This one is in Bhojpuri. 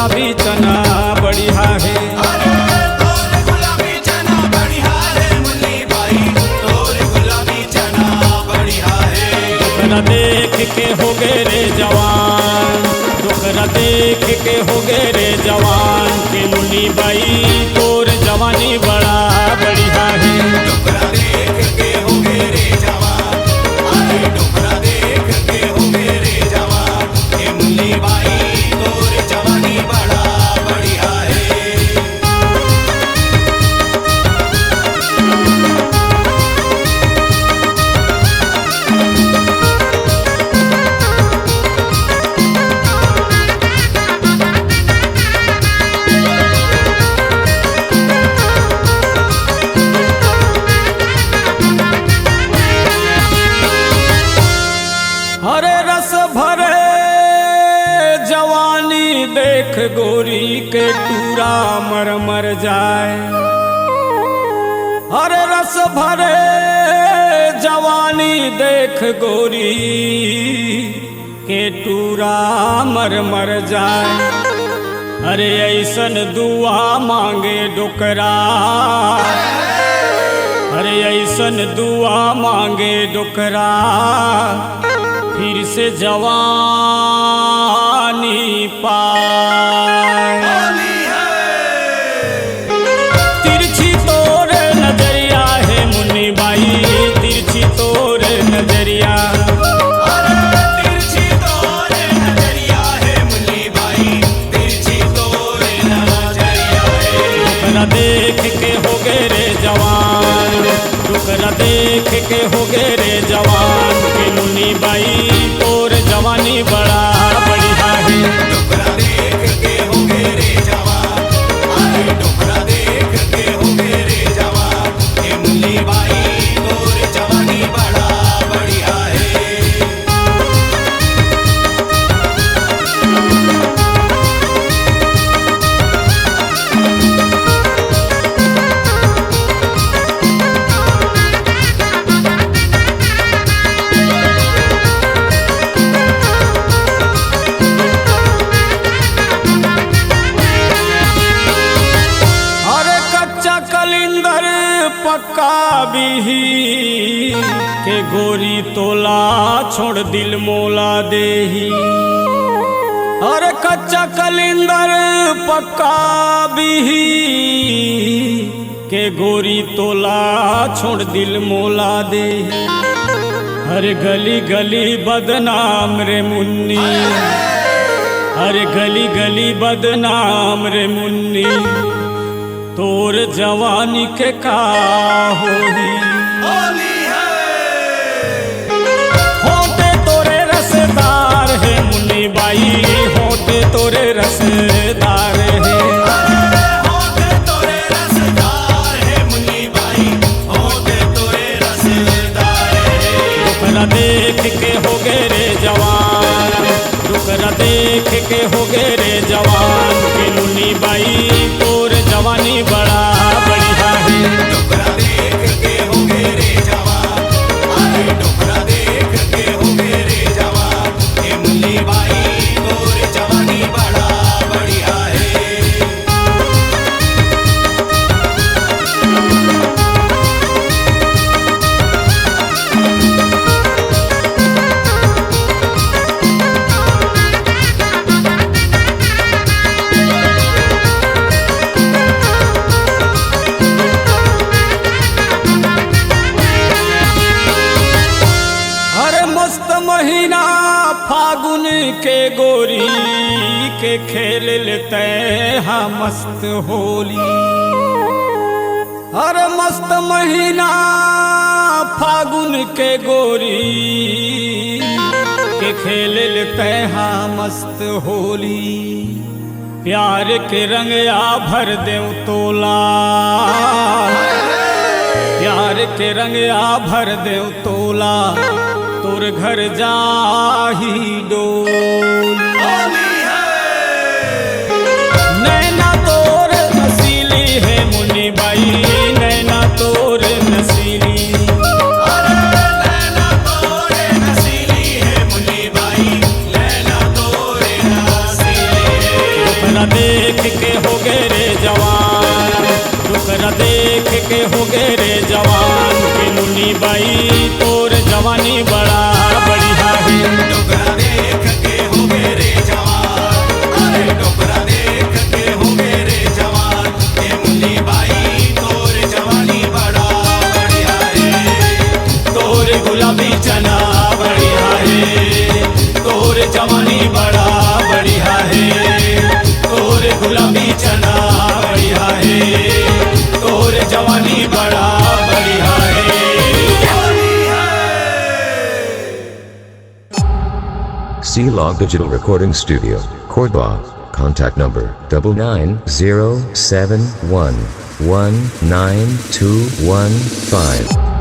गुलाबी चना बढ़िया है। तोर गुलाबी चना बढ़िया है मुन्नी बाई, तोर गुलाबी चना बढ़िया है। दुखरा देख के हो गए रे जवान, दुखरा देख के हो गए रे जवान के मुन्नी बाई तोर जवानी बड़ा बढ़िया है। डोकरा देख के हो गए रे जवान, अरे डोकरा देख के हो गए रे जवान के मुन्नी बाई तोर जवानी बड़ा बढ़िया है। हरे रस भरे जवानी देख गोरी के टूरा मर मर जाए। हरे रस भरे जवानी देख गोरी के टूरा मर मर जाए। अरे ऐसन दुआ मांगे डोकरा, अरे ऐसन दुआ मांगे डोकरा फिर से जवानी पाए। तिरछी तोर नजरिया है मुन्नी बाई, तिरछी तोर नजरिया, तिरछी तोर नजरिया है मुन्नी बाई, तिरछी तोर नजरिया है। दुखरा देख के हो गए रे जवान, दुखरा देख के हो गए रे जवान के मुन्नी बाई तोर जवानी बड़ा बढ़िया है। डोकरा देख के हो गए रे जवान, अरे डोकरा देख के हो गए रे जवान के मुन्नी बाई तोर जवानी बड़ा बढ़िया है। अरे कच्चा कलिंदर पक्का बिही के गोरी तोला छोड़ दिल मोला देही। अरे कच्चा कलिंदर पक्का बिही के गोरी तोला छोड़ दिल मोला देही। अरे गली गली बदनाम रे मुन्नी, अरे गली गली बदनाम रे मुन्नी तोर जवानी के का होई। होते तोरे रसदार है मुन्नी बाई, होते तोरे रसदार है। होते तोरे रसदार है मुन्नी बाई, होते तोरे रसदार है। दुखरा देख के हो गए रे जवान, दुखरा देख के हो गए रे जवान के मुन्नी बाई तोर जवानी बड़ा बढ़िया है। डोकरा देख के हो गए रे जवान, अरे डोकरा देख के हो गए रे जवान के मुन्नी बाई तोर जवानी बड़ा बढ़िया है। अरे मस्त महीना फागुन के गोरी के खेल लेते हाँ मस्त होली। अरे मस्त महीना फागुन के गोरी के खेल लेते हाँ मस्त होली। प्यार के रंग आ भर देव तोला, प्यार के रंग आ भर देव तोला तोर घर जाही डोल। नैना तोर नसीली है मुन्नी बाई, नैना तोर नसीली। गए रे जवान के मुन्नी बाई तोर जवानी बड़ा बढ़िया है। डोकरा देख के हो गए रे जवान, अरे डोकरा देख के हो गए रे जवान, ये मुन्नी बाई तोर जवानी बड़ा बढ़िया है। तोर गुलाबी चना बढ़िया है, तोर जवानी बड़ा बढ़िया है, तोर गुलाबी चना बढ़िया है, तोर जवानी बड़ा बढ़िया है। C-Log Digital Recording Studio, Cordoba. Contact number 99071192115.